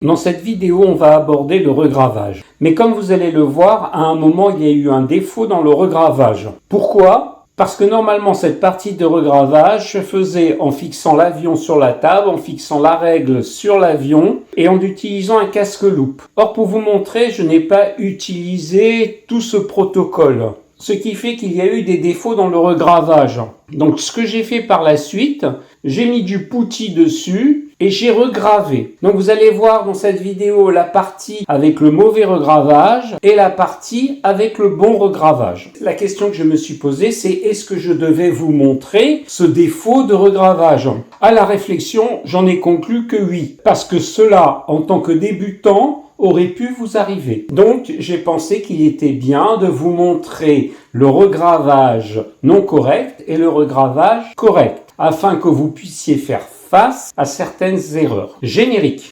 Dans cette vidéo, on va aborder le regravage. Mais comme vous allez le voir, à un moment, il y a eu un défaut dans le regravage. Pourquoi ? Parce que normalement, cette partie de regravage se faisait en fixant l'avion sur la table, en fixant la règle sur l'avion et en utilisant un casque-loupe. Or, pour vous montrer, je n'ai pas utilisé tout ce protocole. Ce qui fait qu'il y a eu des défauts dans le regravage. Donc ce que j'ai fait par la suite, j'ai mis du putty dessus et j'ai regravé. Donc vous allez voir dans cette vidéo la partie avec le mauvais regravage et la partie avec le bon regravage. La question que je me suis posée, c'est est-ce que je devais vous montrer ce défaut de regravage ? À la réflexion, j'en ai conclu que oui. Parce que cela, en tant que débutant, aurait pu vous arriver. Donc, j'ai pensé qu'il était bien de vous montrer le regravage non correct et le regravage correct, afin que vous puissiez faire face à certaines erreurs. Générique.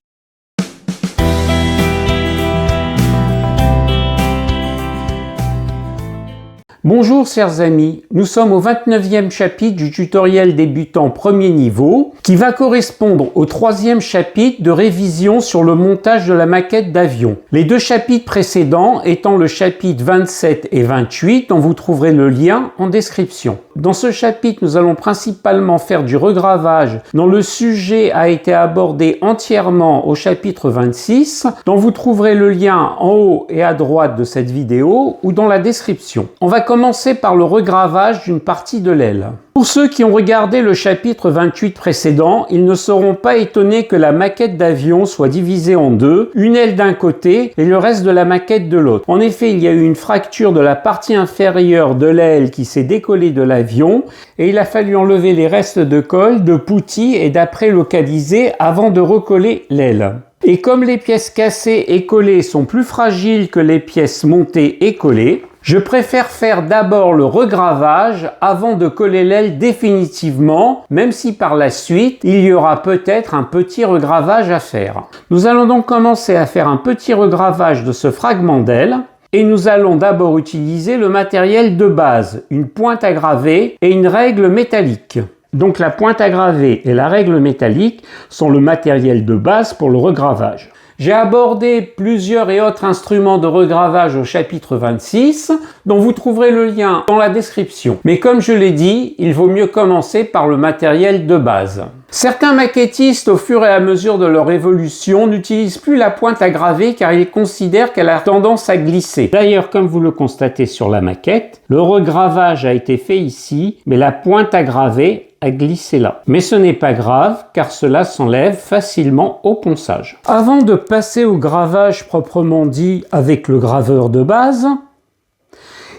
Bonjour chers amis, nous sommes au 29e chapitre du tutoriel débutant premier niveau qui va correspondre au 3e chapitre de révision sur le montage de la maquette d'avion. Les deux chapitres précédents étant le chapitre 27 et 28 dont vous trouverez le lien en description. Dans ce chapitre, nous allons principalement faire du regravage dont le sujet a été abordé entièrement au chapitre 26 dont vous trouverez le lien en haut et à droite de cette vidéo ou dans la description. On va commencer par le regravage d'une partie de l'aile. Pour ceux qui ont regardé le chapitre 28 précédent, ils ne seront pas étonnés que la maquette d'avion soit divisée en deux, une aile d'un côté et le reste de la maquette de l'autre. En effet, il y a eu une fracture de la partie inférieure de l'aile qui s'est décollée de l'avion et il a fallu enlever les restes de colle, de putty et d'après localiser avant de recoller l'aile. Et comme les pièces cassées et collées sont plus fragiles que les pièces montées et collées, je préfère faire d'abord le regravage avant de coller l'aile définitivement, même si par la suite, il y aura peut-être un petit regravage à faire. Nous allons donc commencer à faire un petit regravage de ce fragment d'aile. Et nous allons d'abord utiliser le matériel de base, une pointe à graver et une règle métallique. Donc la pointe à graver et la règle métallique sont le matériel de base pour le regravage. J'ai abordé plusieurs et autres instruments de regravage au chapitre 26, dont vous trouverez le lien dans la description. Mais comme je l'ai dit, il vaut mieux commencer par le matériel de base. Certains maquettistes, au fur et à mesure de leur évolution, n'utilisent plus la pointe à graver car ils considèrent qu'elle a tendance à glisser. D'ailleurs, comme vous le constatez sur la maquette, le regravage a été fait ici, mais la pointe à graver a glissé là. Mais ce n'est pas grave car cela s'enlève facilement au ponçage. Avant de passer au gravage proprement dit avec le graveur de base,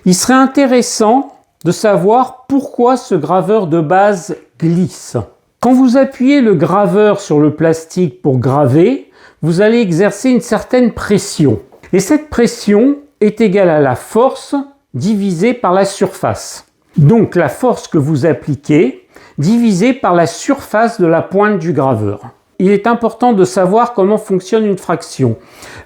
il serait intéressant de savoir pourquoi ce graveur de base glisse. Quand vous appuyez le graveur sur le plastique pour graver, vous allez exercer une certaine pression. Et cette pression est égale à la force divisée par la surface. Donc la force que vous appliquez divisée par la surface de la pointe du graveur. Il est important de savoir comment fonctionne une fraction.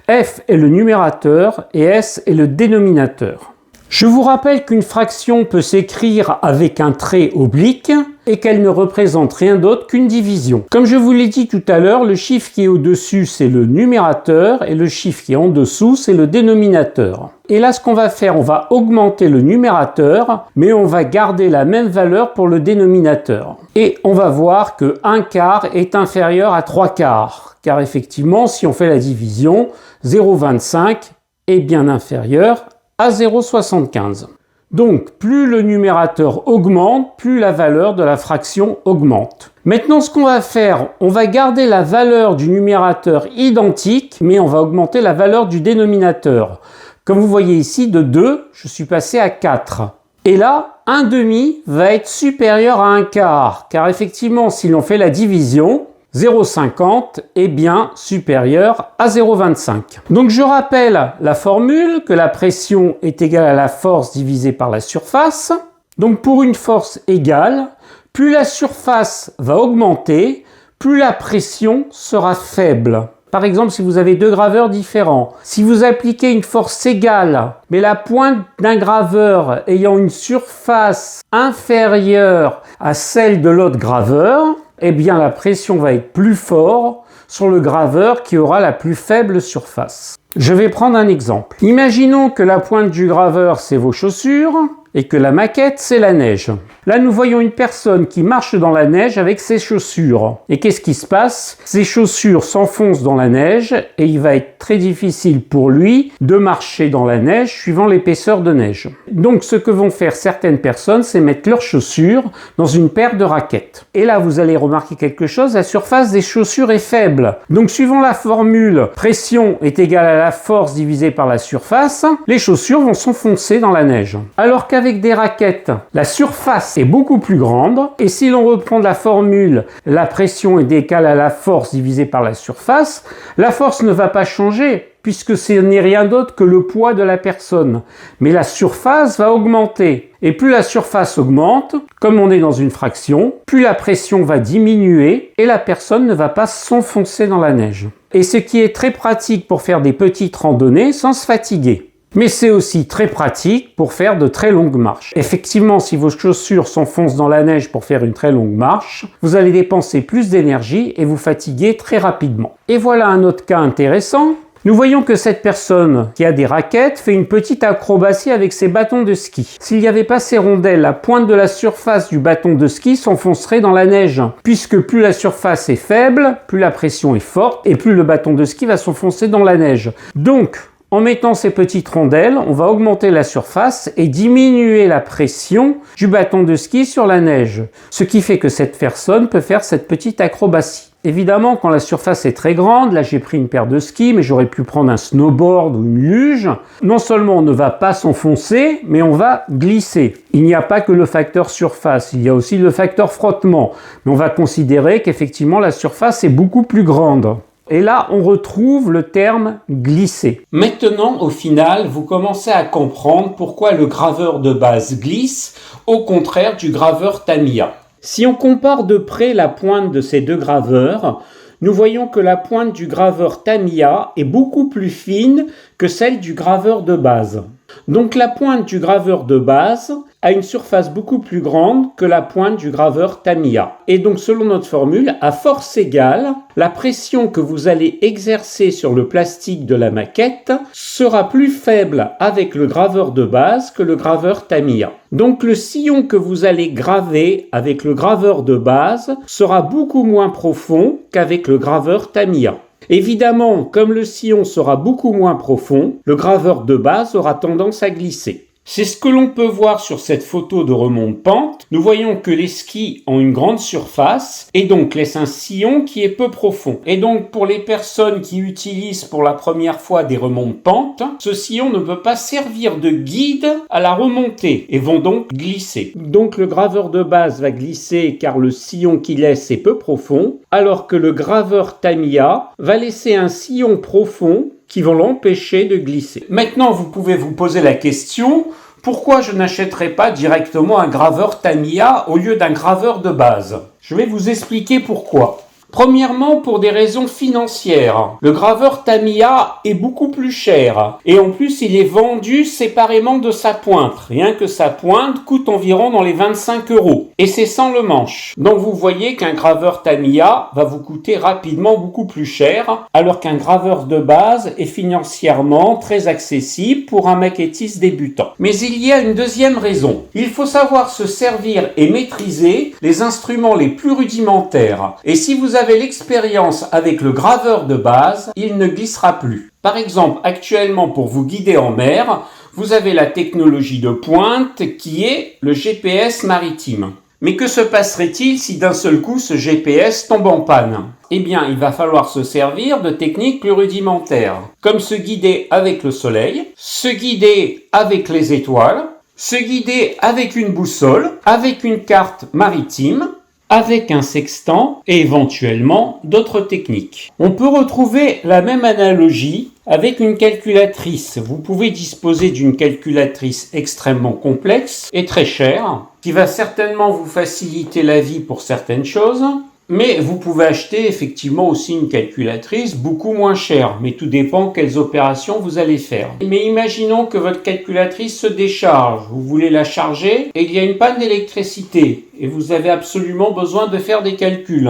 F est le numérateur et S est le dénominateur. Je vous rappelle qu'une fraction peut s'écrire avec un trait oblique et qu'elle ne représente rien d'autre qu'une division. Comme je vous l'ai dit tout à l'heure, le chiffre qui est au-dessus, c'est le numérateur et le chiffre qui est en dessous, c'est le dénominateur. Et là, ce qu'on va faire, on va augmenter le numérateur, mais on va garder la même valeur pour le dénominateur. Et on va voir que 1/4 est inférieur à 3/4, car effectivement, si on fait la division, 0,25 est bien inférieur à 0,75. Donc, plus le numérateur augmente, plus la valeur de la fraction augmente. Maintenant, ce qu'on va faire, on va garder la valeur du numérateur identique, mais on va augmenter la valeur du dénominateur. Comme vous voyez ici, de 2, je suis passé à 4. Et là, 1/2 va être supérieur à 1/4, car effectivement, si l'on fait la division, 0,50 est bien supérieur à 0,25. Donc je rappelle la formule que la pression est égale à la force divisée par la surface. Donc pour une force égale, plus la surface va augmenter, plus la pression sera faible. Par exemple, si vous avez deux graveurs différents, si vous appliquez une force égale, mais la pointe d'un graveur ayant une surface inférieure à celle de l'autre graveur, eh bien la pression va être plus forte sur le graveur qui aura la plus faible surface. Je vais prendre un exemple. Imaginons que la pointe du graveur, c'est vos chaussures et que la maquette, c'est la neige. Là, nous voyons une personne qui marche dans la neige avec ses chaussures. Et qu'est-ce qui se passe? Ses chaussures s'enfoncent dans la neige et il va être très difficile pour lui de marcher dans la neige suivant l'épaisseur de neige. Donc, ce que vont faire certaines personnes, c'est mettre leurs chaussures dans une paire de raquettes. Et là, vous allez remarquer quelque chose, la surface des chaussures est faible. Donc, suivant la formule pression est égale à la force divisée par la surface, les chaussures vont s'enfoncer dans la neige. Alors qu'avec des raquettes, la surface est beaucoup plus grande, et si l'on reprend la formule, la pression est égale à la force divisée par la surface, la force ne va pas changer, puisque ce n'est rien d'autre que le poids de la personne. Mais la surface va augmenter. Et plus la surface augmente, comme on est dans une fraction, plus la pression va diminuer et la personne ne va pas s'enfoncer dans la neige. Et ce qui est très pratique pour faire des petites randonnées sans se fatiguer. Mais c'est aussi très pratique pour faire de très longues marches. Effectivement, si vos chaussures s'enfoncent dans la neige pour faire une très longue marche, vous allez dépenser plus d'énergie et vous fatiguer très rapidement. Et voilà un autre cas intéressant. Nous voyons que cette personne qui a des raquettes fait une petite acrobatie avec ses bâtons de ski. S'il n'y avait pas ces rondelles, la pointe de la surface du bâton de ski s'enfoncerait dans la neige. Puisque plus la surface est faible, plus la pression est forte et plus le bâton de ski va s'enfoncer dans la neige. Donc, en mettant ces petites rondelles, on va augmenter la surface et diminuer la pression du bâton de ski sur la neige. Ce qui fait que cette personne peut faire cette petite acrobatie. Évidemment, quand la surface est très grande, là j'ai pris une paire de skis, mais j'aurais pu prendre un snowboard ou une luge. Non seulement on ne va pas s'enfoncer, mais on va glisser. Il n'y a pas que le facteur surface, il y a aussi le facteur frottement. Mais on va considérer qu'effectivement la surface est beaucoup plus grande. Et là, on retrouve le terme glisser. Maintenant, au final, vous commencez à comprendre pourquoi le graveur de base glisse, au contraire du graveur Tamiya. Si on compare de près la pointe de ces deux graveurs, nous voyons que la pointe du graveur Tamiya est beaucoup plus fine que celle du graveur de base. Donc la pointe du graveur de base a une surface beaucoup plus grande que la pointe du graveur Tamiya. Et donc selon notre formule, à force égale, la pression que vous allez exercer sur le plastique de la maquette sera plus faible avec le graveur de base que le graveur Tamiya. Donc le sillon que vous allez graver avec le graveur de base sera beaucoup moins profond qu'avec le graveur Tamiya. Évidemment, comme le sillon sera beaucoup moins profond, le graveur de base aura tendance à glisser. C'est ce que l'on peut voir sur cette photo de remonte-pente. Nous voyons que les skis ont une grande surface et donc laissent un sillon qui est peu profond. Et donc pour les personnes qui utilisent pour la première fois des remonte-pentes, ce sillon ne peut pas servir de guide à la remontée et vont donc glisser. Donc le graveur de base va glisser car le sillon qu'il laisse est peu profond, alors que le graveur Tamiya va laisser un sillon profond qui vont l'empêcher de glisser. Maintenant, vous pouvez vous poser la question, pourquoi je n'achèterai pas directement un graveur Tamiya au lieu d'un graveur de base? Je vais vous expliquer pourquoi. Premièrement, pour des raisons financières. Le graveur Tamiya est beaucoup plus cher. Et en plus, il est vendu séparément de sa pointe. Rien que sa pointe coûte environ dans les 25 €. Et c'est sans le manche. Donc vous voyez qu'un graveur Tamiya va vous coûter rapidement beaucoup plus cher, alors qu'un graveur de base est financièrement très accessible pour un maquettiste débutant. Mais il y a une deuxième raison. Il faut savoir se servir et maîtriser les instruments les plus rudimentaires. Et si vous avez l'expérience avec le graveur de base, il ne glissera plus. Par exemple, actuellement pour vous guider en mer, vous avez la technologie de pointe qui est le GPS maritime. Mais que se passerait-il si d'un seul coup ce GPS tombe en panne? Eh bien, il va falloir se servir de techniques plus rudimentaires, comme se guider avec le soleil, se guider avec les étoiles, se guider avec une boussole, avec une carte maritime, avec un sextant et éventuellement d'autres techniques. On peut retrouver la même analogie avec une calculatrice. Vous pouvez disposer d'une calculatrice extrêmement complexe et très chère, qui va certainement vous faciliter la vie pour certaines choses, mais vous pouvez acheter effectivement aussi une calculatrice beaucoup moins chère, mais tout dépend quelles opérations vous allez faire. Mais imaginons que votre calculatrice se décharge, vous voulez la charger et il y a une panne d'électricité et vous avez absolument besoin de faire des calculs.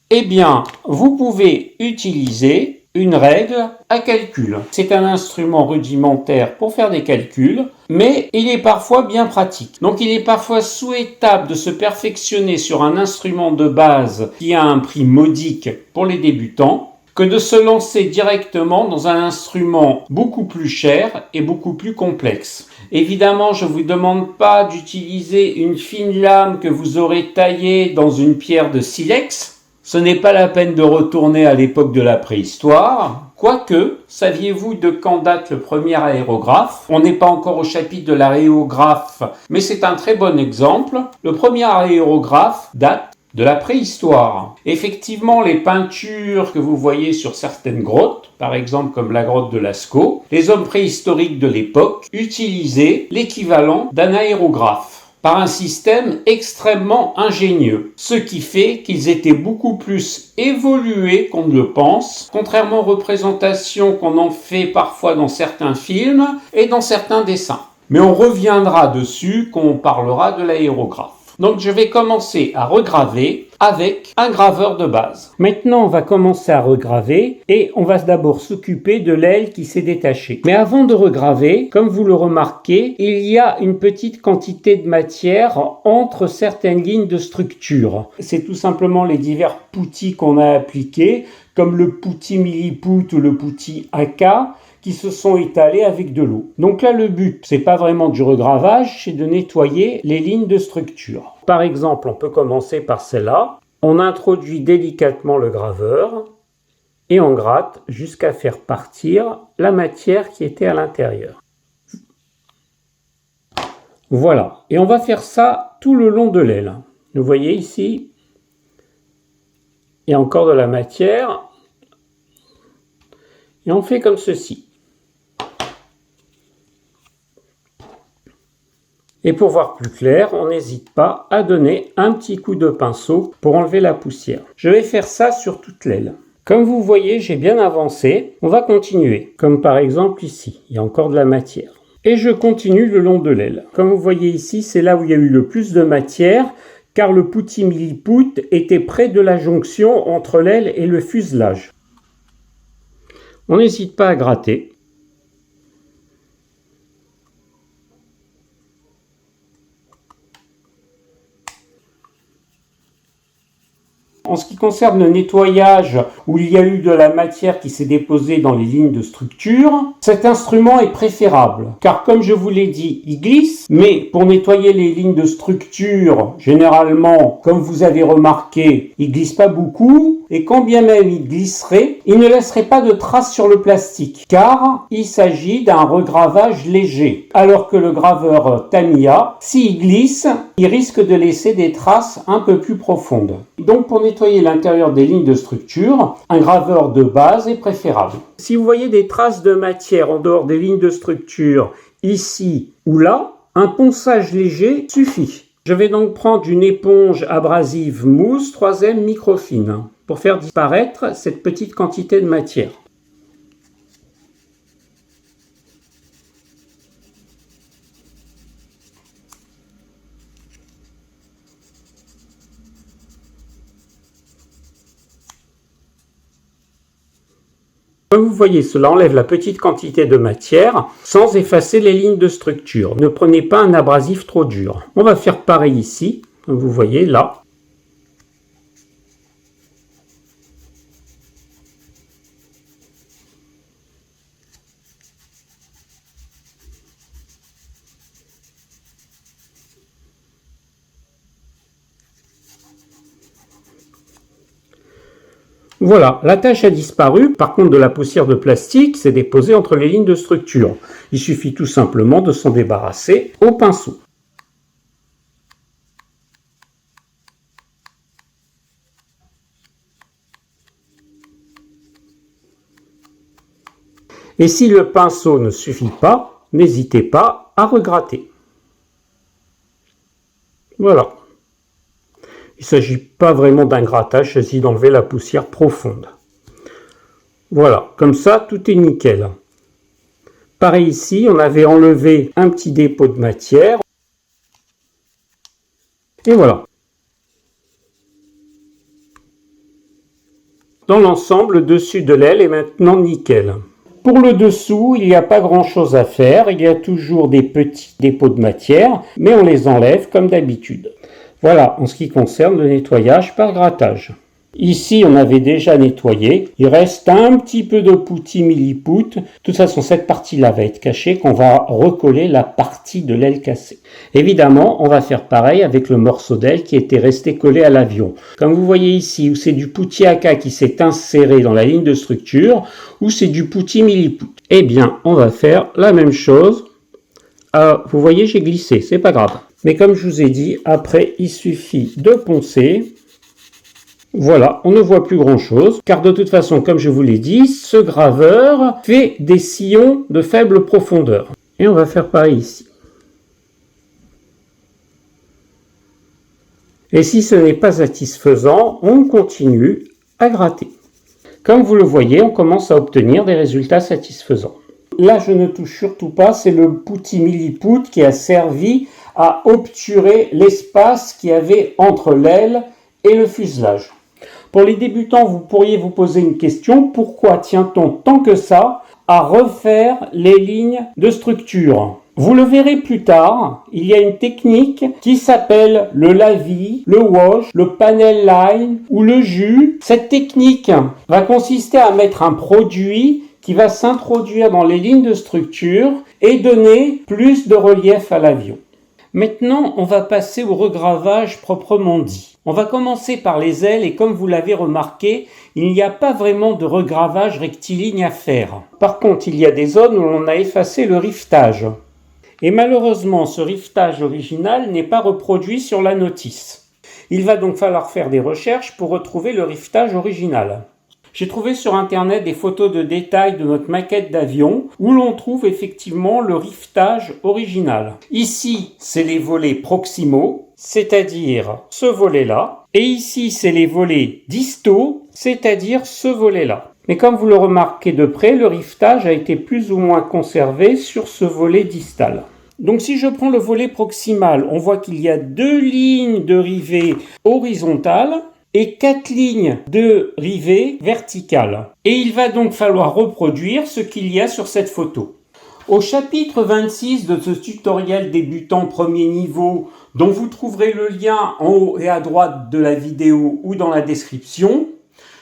Eh bien, vous pouvez utiliser une règle à calcul. C'est un instrument rudimentaire pour faire des calculs, mais il est parfois bien pratique. Donc il est parfois souhaitable de se perfectionner sur un instrument de base qui a un prix modique pour les débutants, que de se lancer directement dans un instrument beaucoup plus cher et beaucoup plus complexe. Évidemment, je ne vous demande pas d'utiliser une fine lame que vous aurez taillée dans une pierre de silex. Ce n'est pas la peine de retourner à l'époque de la préhistoire. Quoique, saviez-vous de quand date le premier aérographe? On n'est pas encore au chapitre de l'aérographe, mais c'est un très bon exemple. Le premier aérographe date de la préhistoire. Effectivement, les peintures que vous voyez sur certaines grottes, par exemple comme la grotte de Lascaux, les hommes préhistoriques de l'époque utilisaient l'équivalent d'un aérographe par un système extrêmement ingénieux, ce qui fait qu'ils étaient beaucoup plus évolués qu'on ne le pense, contrairement aux représentations qu'on en fait parfois dans certains films et dans certains dessins. Mais on reviendra dessus quand on parlera de l'aérographe. Donc je vais commencer à regraver avec un graveur de base. Maintenant on va commencer à regraver et on va d'abord s'occuper de l'aile qui s'est détachée. Mais avant de regraver, comme vous le remarquez, il y a une petite quantité de matière entre certaines lignes de structure. C'est tout simplement les divers poutis qu'on a appliqués, comme le poutis milliput ou le poutis AK, qui se sont étalés avec de l'eau. Donc là, le but, c'est pas vraiment du regravage, c'est de nettoyer les lignes de structure. Par exemple, on peut commencer par celle-là. On introduit délicatement le graveur et on gratte jusqu'à faire partir la matière qui était à l'intérieur. Voilà. Et on va faire ça tout le long de l'aile. Vous voyez ici, il y a encore de la matière. Et on fait comme ceci. Et pour voir plus clair, on n'hésite pas à donner un petit coup de pinceau pour enlever la poussière. Je vais faire ça sur toute l'aile. Comme vous voyez, j'ai bien avancé. On va continuer. Comme par exemple ici, il y a encore de la matière. Et je continue le long de l'aile. Comme vous voyez ici, c'est là où il y a eu le plus de matière, car le poutis milliput était près de la jonction entre l'aile et le fuselage. On n'hésite pas à gratter. En ce qui concerne le nettoyage, où il y a eu de la matière qui s'est déposée dans les lignes de structure, cet instrument est préférable, car comme je vous l'ai dit, il glisse, mais pour nettoyer les lignes de structure, généralement, comme vous avez remarqué, il glisse pas beaucoup, et quand bien même il glisserait, il ne laisserait pas de traces sur le plastique, car il s'agit d'un regravage léger, alors que le graveur Tamiya, s'il glisse, il risque de laisser des traces un peu plus profondes. Donc pour nettoyer l'intérieur des lignes de structure, un graveur de base est préférable. Si vous voyez des traces de matière en dehors des lignes de structure, ici ou là, un ponçage léger suffit. Je vais donc prendre une éponge abrasive mousse 3M microfine pour faire disparaître cette petite quantité de matière. Comme vous voyez, cela enlève la petite quantité de matière sans effacer les lignes de structure. Ne prenez pas un abrasif trop dur. On va faire pareil ici, comme vous voyez là. Voilà, la tache a disparu. Par contre, de la poussière de plastique s'est déposée entre les lignes de structure. Il suffit tout simplement de s'en débarrasser au pinceau. Et si le pinceau ne suffit pas, n'hésitez pas à regratter. Voilà. Il ne s'agit pas vraiment d'un grattage, il s'agit d'enlever la poussière profonde. Voilà, comme ça, tout est nickel. Pareil ici, on avait enlevé un petit dépôt de matière. Et voilà. Dans l'ensemble, le dessus de l'aile est maintenant nickel. Pour le dessous, il n'y a pas grand chose à faire, il y a toujours des petits dépôts de matière, mais on les enlève comme d'habitude. Voilà en ce qui concerne le nettoyage par grattage. Ici, on avait déjà nettoyé. Il reste un petit peu de poutis milliput. De toute façon, cette partie-là va être cachée, qu'on va recoller la partie de l'aile cassée. Évidemment, on va faire pareil avec le morceau d'aile qui était resté collé à l'avion. Comme vous voyez ici, où c'est du poutis AK qui s'est inséré dans la ligne de structure, ou c'est du poutis milliput. Eh bien, on va faire la même chose. Vous voyez, j'ai glissé, c'est pas grave. Mais comme je vous ai dit, après, il suffit de poncer. Voilà, on ne voit plus grand chose, car de toute façon, comme je vous l'ai dit, ce graveur fait des sillons de faible profondeur. Et on va faire pareil ici. Et si ce n'est pas satisfaisant, on continue à gratter. Comme vous le voyez, on commence à obtenir des résultats satisfaisants. Là, je ne touche surtout pas, c'est le poutis milliput qui a servi à obturer l'espace qu'il y avait entre l'aile et le fuselage. Pour les débutants, vous pourriez vous poser une question, pourquoi tient-on tant que ça à refaire les lignes de structure? Vous le verrez plus tard, il y a une technique qui s'appelle le lavis, le wash, le panel line ou le jus. Cette technique va consister à mettre un produit qui va s'introduire dans les lignes de structure et donner plus de relief à l'avion. Maintenant, on va passer au regravage proprement dit. On va commencer par les ailes et comme vous l'avez remarqué, il n'y a pas vraiment de regravage rectiligne à faire. Par contre, il y a des zones où on a effacé le rivetage. Et malheureusement, ce rivetage original n'est pas reproduit sur la notice. Il va donc falloir faire des recherches pour retrouver le rivetage original. J'ai trouvé sur internet des photos de détail de notre maquette d'avion où l'on trouve effectivement le rivetage original. Ici, c'est les volets proximaux, c'est-à-dire ce volet-là. Et ici, c'est les volets distaux, c'est-à-dire ce volet-là. Mais comme vous le remarquez de près, le rivetage a été plus ou moins conservé sur ce volet distal. Donc si je prends le volet proximal, on voit qu'il y a 2 lignes de rivets horizontales et 4 lignes de rivets verticales. Et il va donc falloir reproduire ce qu'il y a sur cette photo. Au chapitre 26 de ce tutoriel débutant premier niveau, dont vous trouverez le lien en haut et à droite de la vidéo ou dans la description,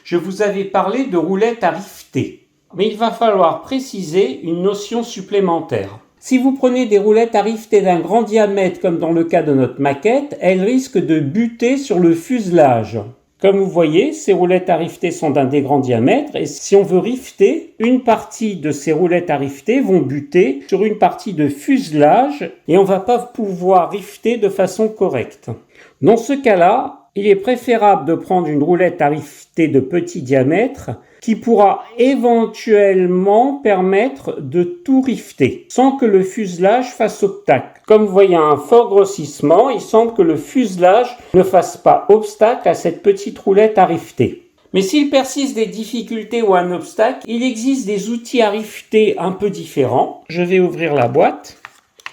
je vous avais parlé de roulettes à rifter. Mais il va falloir préciser une notion supplémentaire. Si vous prenez des roulettes à rifter d'un grand diamètre comme dans le cas de notre maquette, elles risquent de buter sur le fuselage. Comme vous voyez, ces roulettes à rifter sont d'un des grands diamètres et si on veut rifter, une partie de ces roulettes à rifter vont buter sur une partie de fuselage et on ne va pas pouvoir rifter de façon correcte. Dans ce cas-là, il est préférable de prendre une roulette à rifter de petit diamètre qui pourra éventuellement permettre de tout rifter sans que le fuselage fasse obstacle. Comme vous voyez un fort grossissement, il semble que le fuselage ne fasse pas obstacle à cette petite roulette à rifter. Mais s'il persiste des difficultés ou un obstacle, il existe des outils à rifter un peu différents. Je vais ouvrir la boîte.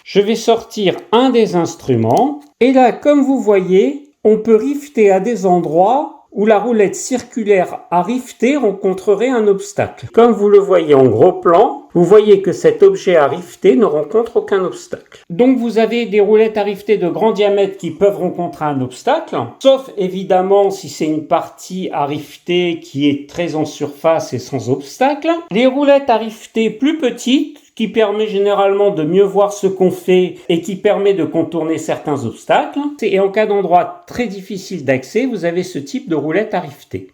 Je vais sortir un des instruments. Et là, comme vous voyez, on peut rifter à des endroits où la roulette circulaire à rifter rencontrerait un obstacle. Comme vous le voyez en gros plan, vous voyez que cet objet à rifter ne rencontre aucun obstacle. Donc vous avez des roulettes à rifter de grand diamètre qui peuvent rencontrer un obstacle, sauf évidemment si c'est une partie à rifter qui est très en surface et sans obstacle. Les roulettes à rifter plus petites, qui permet généralement de mieux voir ce qu'on fait et qui permet de contourner certains obstacles. Et en cas d'endroit très difficile d'accès, vous avez ce type de roulette à rifter.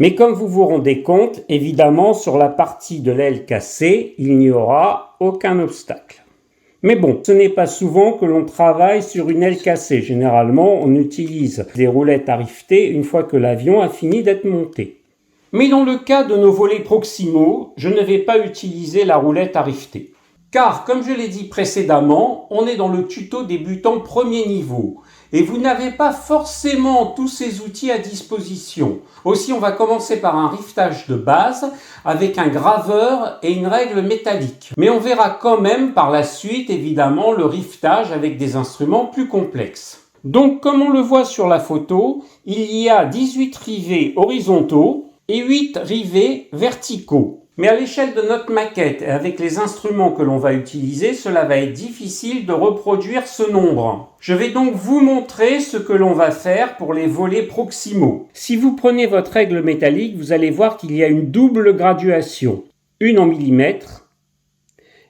Mais comme vous vous rendez compte, évidemment, sur la partie de l'aile cassée, il n'y aura aucun obstacle. Mais bon, ce n'est pas souvent que l'on travaille sur une aile cassée. Généralement, on utilise des roulettes à rifter une fois que l'avion a fini d'être monté. Mais dans le cas de nos volets proximaux, je ne vais pas utiliser la roulette à rifter. Car, comme je l'ai dit précédemment, on est dans le tuto débutant premier niveau. Et vous n'avez pas forcément tous ces outils à disposition. Aussi, on va commencer par un riftage de base avec un graveur et une règle métallique. Mais on verra quand même par la suite, évidemment, le riftage avec des instruments plus complexes. Donc, comme on le voit sur la photo, il y a 18 rivets horizontaux et 8 rivets verticaux. Mais à l'échelle de notre maquette et avec les instruments que l'on va utiliser, cela va être difficile de reproduire ce nombre. Je vais donc vous montrer ce que l'on va faire pour les volets proximaux. Si vous prenez votre règle métallique, vous allez voir qu'il y a une double graduation. Une en millimètres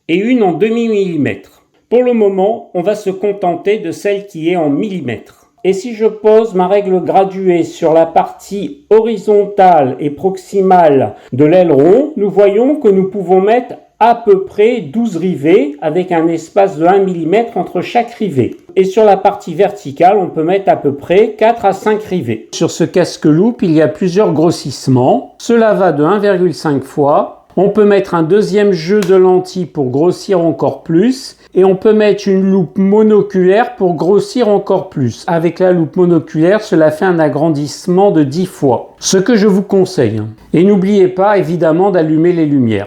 et une en demi-millimètre. Pour le moment, on va se contenter de celle qui est en millimètres. Et si je pose ma règle graduée sur la partie horizontale et proximale de l'aileron, nous voyons que nous pouvons mettre à peu près 12 rivets avec un espace de 1 mm entre chaque rivet. Et sur la partie verticale, on peut mettre à peu près 4 à 5 rivets. Sur ce casque-loupe, il y a plusieurs grossissements. Cela va de 1,5 fois. On peut mettre un deuxième jeu de lentilles pour grossir encore plus. Et on peut mettre une loupe monoculaire pour grossir encore plus. Avec la loupe monoculaire, cela fait un agrandissement de 10 fois. Ce que je vous conseille. Et n'oubliez pas évidemment d'allumer les lumières.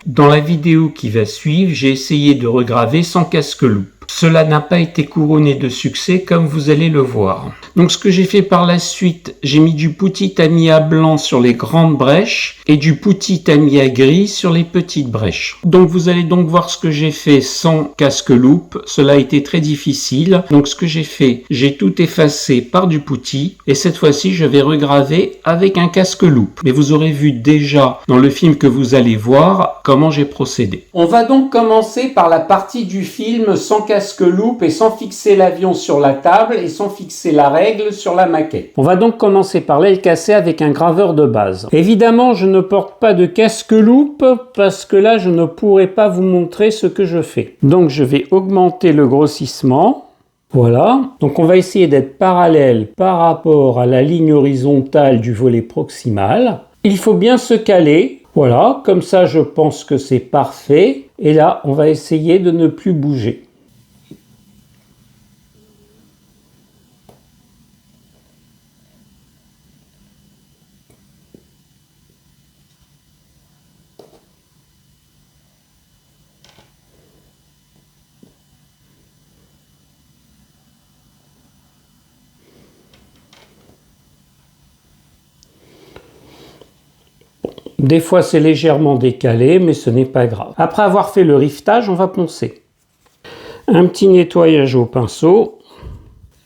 Dans la vidéo qui va suivre, j'ai essayé de regraver sans casque-loupe. Cela n'a pas été couronné de succès comme vous allez le voir. Donc ce que j'ai fait par la suite, j'ai mis du poutis tamiya blanc sur les grandes brèches et du poutis tamiya gris sur les petites brèches. Donc vous allez donc voir ce que j'ai fait sans casque-loupe. Cela a été très difficile. Donc ce que j'ai fait, j'ai tout effacé par du poutis et cette fois-ci je vais regraver avec un casque-loupe. Mais vous aurez vu déjà dans le film que vous allez voir comment j'ai procédé. On va donc commencer par la partie du film sans casque-loupe et sans fixer l'avion sur la table et sans fixer la règle sur la maquette. On va donc commencer par l'aile cassée avec un graveur de base. Évidemment, je ne porte pas de casque-loupe parce que là, je ne pourrai pas vous montrer ce que je fais. Donc, je vais augmenter le grossissement. Voilà. Donc, on va essayer d'être parallèle par rapport à la ligne horizontale du volet proximal. Il faut bien se caler. Voilà. Comme ça, je pense que c'est parfait. Et là, on va essayer de ne plus bouger. Des fois, c'est légèrement décalé, mais ce n'est pas grave. Après avoir fait le rivetage, on va poncer. Un petit nettoyage au pinceau.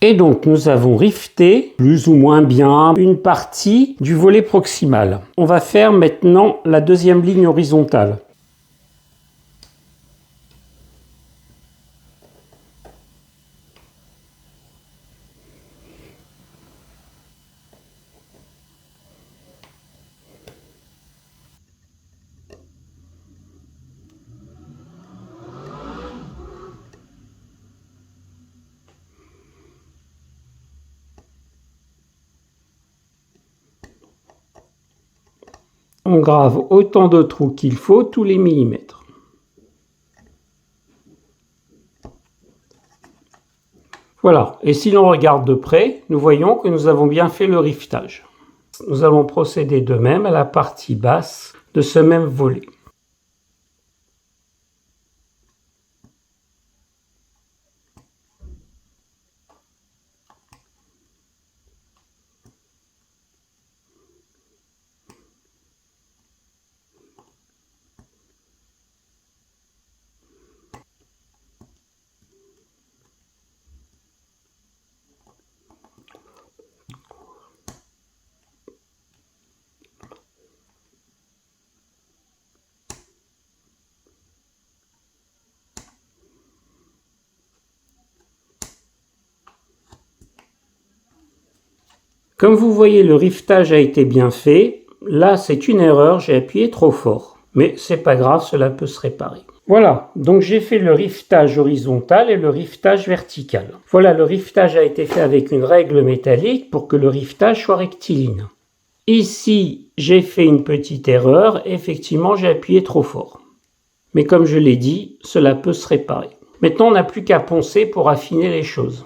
Et donc, nous avons riveté, plus ou moins bien, une partie du volet proximal. On va faire maintenant la deuxième ligne horizontale. On grave autant de trous qu'il faut, tous les millimètres. Voilà, et si l'on regarde de près, nous voyons que nous avons bien fait le rivetage. Nous allons procéder de même à la partie basse de ce même volet. Comme vous voyez, le rivetage a été bien fait. Là, c'est une erreur, j'ai appuyé trop fort. Mais c'est pas grave, cela peut se réparer. Voilà, donc j'ai fait le rivetage horizontal et le rivetage vertical. Voilà, le rivetage a été fait avec une règle métallique pour que le rivetage soit rectiligne. Ici, j'ai fait une petite erreur. Effectivement, j'ai appuyé trop fort. Mais comme je l'ai dit, cela peut se réparer. Maintenant, on n'a plus qu'à poncer pour affiner les choses.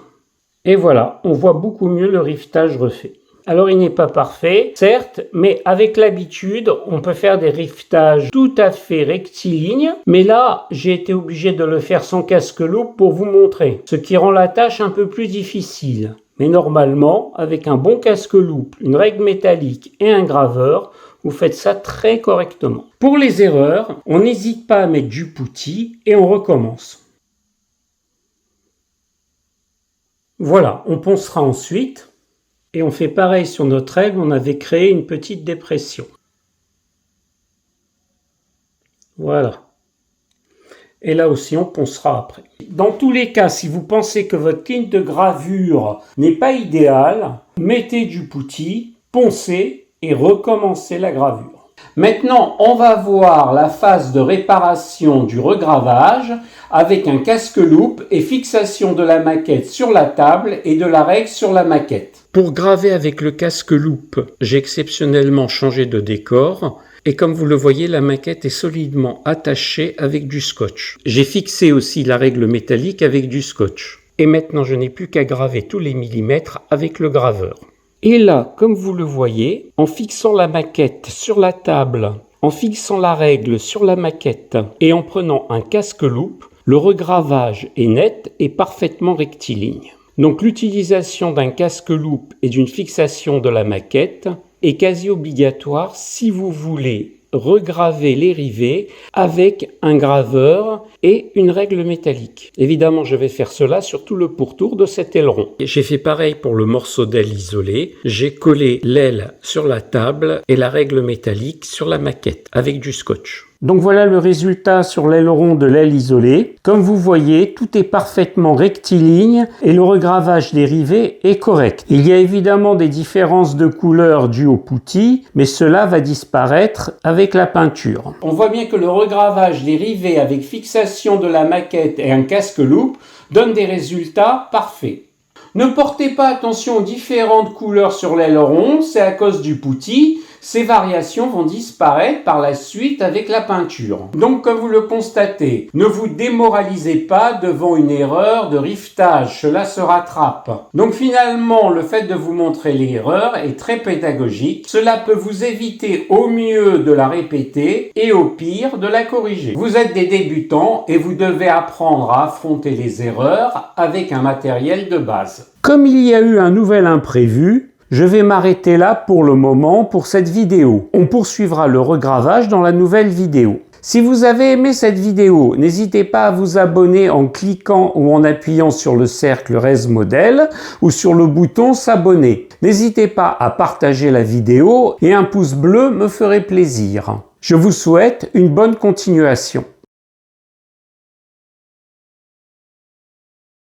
Et voilà, on voit beaucoup mieux le rivetage refait. Alors il n'est pas parfait, certes, mais avec l'habitude, on peut faire des rivetages tout à fait rectilignes. Mais là, j'ai été obligé de le faire sans casque-loupe pour vous montrer, ce qui rend la tâche un peu plus difficile. Mais normalement, avec un bon casque-loupe, une règle métallique et un graveur, Vous faites ça très correctement. Pour les erreurs, on n'hésite pas à mettre du putty et on recommence. Voilà, on poncera ensuite et on fait pareil sur notre règle, on avait créé une petite dépression. Voilà. Et là aussi, on poncera après. Dans tous les cas, si vous pensez que votre ligne de gravure n'est pas idéale, mettez du putty, poncez et recommencez la gravure. Maintenant, on va voir la phase de réparation du regravage avec un casque-loupe et fixation de la maquette sur la table et de la règle sur la maquette. Pour graver avec le casque-loupe, j'ai exceptionnellement changé de décor. Et comme vous le voyez, la maquette est solidement attachée avec du scotch. J'ai fixé aussi la règle métallique avec du scotch. Et maintenant, je n'ai plus qu'à graver tous les millimètres avec le graveur. Et là, comme vous le voyez, en fixant la maquette sur la table, en fixant la règle sur la maquette et en prenant un casque-loupe, le regravage est net et parfaitement rectiligne. Donc l'utilisation d'un casque-loupe et d'une fixation de la maquette est quasi obligatoire si vous voulez regraver les rivets avec un graveur et une règle métallique. Évidemment, je vais faire cela sur tout le pourtour de cet aileron. J'ai fait pareil pour le morceau d'aile isolé. J'ai collé l'aile sur la table et la règle métallique sur la maquette avec du scotch. Donc voilà le résultat sur l'aileron de l'aile isolée. Comme vous voyez, tout est parfaitement rectiligne et le regravage des rivets est correct. Il y a évidemment des différences de couleur dues au putty, mais cela va disparaître avec la peinture. On voit bien que le regravage des rivets avec fixation de la maquette et un casque-loupe donne des résultats parfaits. Ne portez pas attention aux différentes couleurs sur l'aileron, c'est à cause du putty. Ces variations vont disparaître par la suite avec la peinture. Donc, comme vous le constatez, ne vous démoralisez pas devant une erreur de rivetage, cela se rattrape. Donc finalement, le fait de vous montrer l'erreur est très pédagogique. Cela peut vous éviter au mieux de la répéter et au pire de la corriger. Vous êtes des débutants et vous devez apprendre à affronter les erreurs avec un matériel de base. Comme il y a eu un nouvel imprévu, je vais m'arrêter là pour le moment pour cette vidéo. On poursuivra le regravage dans la nouvelle vidéo. Si vous avez aimé cette vidéo, n'hésitez pas à vous abonner en cliquant ou en appuyant sur le cercle Rez Modèle ou sur le bouton s'abonner. N'hésitez pas à partager la vidéo et un pouce bleu me ferait plaisir. Je vous souhaite une bonne continuation.